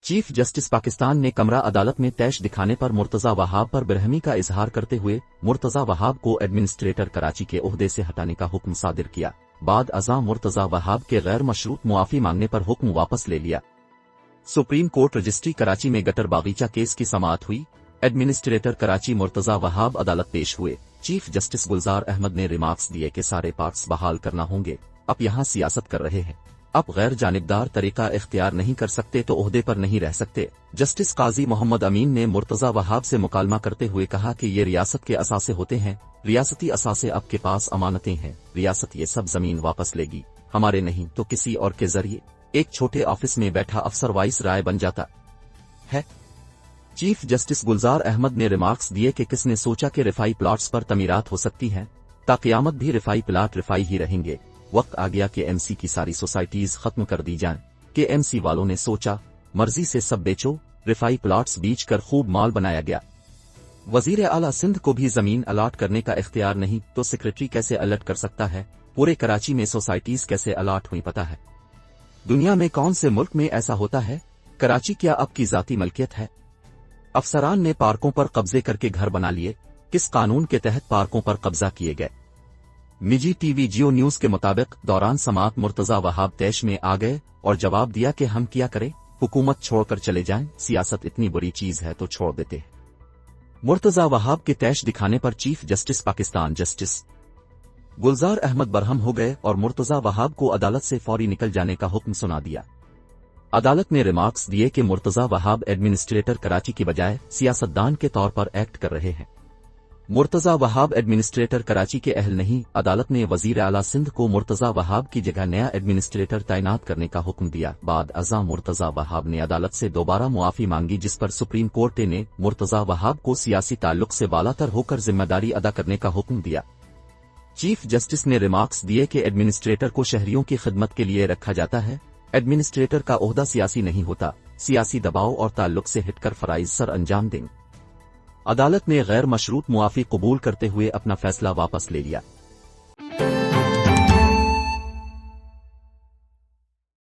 Chief justice Pakistan نے کمرہ عدالت میں تیش دکھانے پر مرتضی وہاب پر برہمی کا اظہار کرتے ہوئے مرتضی وہاب کو ایڈمنسٹریٹر کراچی کے عہدے سے ہٹانے کا حکم صادر کیا۔ بعد ازاں مرتضی وہاب کے غیر مشروط معافی مانگنے پر حکم واپس لے لیا۔ سپریم کورٹ رجسٹری کراچی میں گٹر باغیچہ کیس کی سماعت ہوئی۔ ایڈمنسٹریٹر کراچی مرتضی وہاب عدالت پیش ہوئے۔ چیف جسٹس گلزار احمد نے ریمارکس دیے کہ سارے پارٹس بحال کرنا ہوں گے، اب یہاں سیاست کر رہے ہیں، اب غیر جانبدار طریقہ اختیار نہیں کر سکتے تو عہدے پر نہیں رہ سکتے۔ جسٹس قاضی محمد امین نے مرتضی وہاب سے مکالمہ کرتے ہوئے کہا کہ یہ ریاست کے اثاثے ہوتے ہیں، ریاستی اثاثے آپ کے پاس امانتیں ہیں، ریاست یہ سب زمین واپس لے گی، ہمارے نہیں تو کسی اور کے ذریعے۔ ایک چھوٹے آفس میں بیٹھا افسر وائس رائے بن جاتا ہے۔ چیف جسٹس گلزار احمد نے ریمارکس دیے کہ کس نے سوچا کہ رفائی پلاٹس پر تعمیرات ہو سکتی ہیں، تا قیامت بھی رفائی پلاٹ رفائی ہی رہیں گے۔ وقت آ گیا کہ ایم سی کی ساری سوسائٹیز ختم کر دی جائیں، کہ ایم سی والوں نے سوچا مرضی سے سب بیچو، رفائی پلاٹس بیچ کر خوب مال بنایا گیا۔ وزیر اعلیٰ سندھ کو بھی زمین الاٹ کرنے کا اختیار نہیں تو سیکریٹری کیسے الٹ کر سکتا ہے؟ پورے کراچی میں سوسائٹیز کیسے الاٹ ہوئی پتہ ہے؟ دنیا میں کون سے ملک میں ایسا ہوتا ہے؟ کراچی کیا اب کی ذاتی ملکیت ہے؟ افسران نے پارکوں پر قبضے کر کے گھر بنا لیے، کس قانون کے تحت پارکوں پر قبضہ کیے گئے؟ نجی ٹی وی جیو نیوز کے مطابق دوران سماعت مرتضی وہاب تیش میں آ گئے اور جواب دیا کہ ہم کیا کریں، حکومت چھوڑ کر چلے جائیں، سیاست اتنی بری چیز ہے تو چھوڑ دیتے ہیں۔ مرتضی وہاب کے تیش دکھانے پر chief justice Pakistan justice Gulzar Ahmed برہم ہو گئے اور مرتضی وہاب کو عدالت سے فوری نکل جانے کا حکم سنا دیا۔ عدالت نے ریمارکس دیے کہ مرتضی وہاب ایڈمنسٹریٹر کراچی کی بجائے سیاستدان کے طور پر ایکٹ کر رہے ہیں۔ مرتضی وہاب ایڈمنسٹریٹر کراچی کے اہل نہیں۔ عدالت نے وزیر اعلیٰ سندھ کو مرتضی وہاب کی جگہ نیا ایڈمنسٹریٹر تعینات کرنے کا حکم دیا۔ بعد ازاں مرتضی وہاب نے عدالت سے دوبارہ معافی مانگی، جس پر سپریم کورٹ نے مرتضی وہاب کو سیاسی تعلق سے بالاتر ہو کر ذمہ داری ادا کرنے کا حکم دیا۔ چیف جسٹس نے ریمارکس دیے کہ ایڈمنسٹریٹر کو شہریوں کی خدمت کے لیے رکھا جاتا ہے، ایڈمنسٹریٹر کا عہدہ سیاسی نہیں ہوتا، سیاسی دباؤ اور تعلق سے ہٹ کر فرائض سر انجام دیں۔ عدالت نے غیر مشروط معافی قبول کرتے ہوئے اپنا فیصلہ واپس لے لیا۔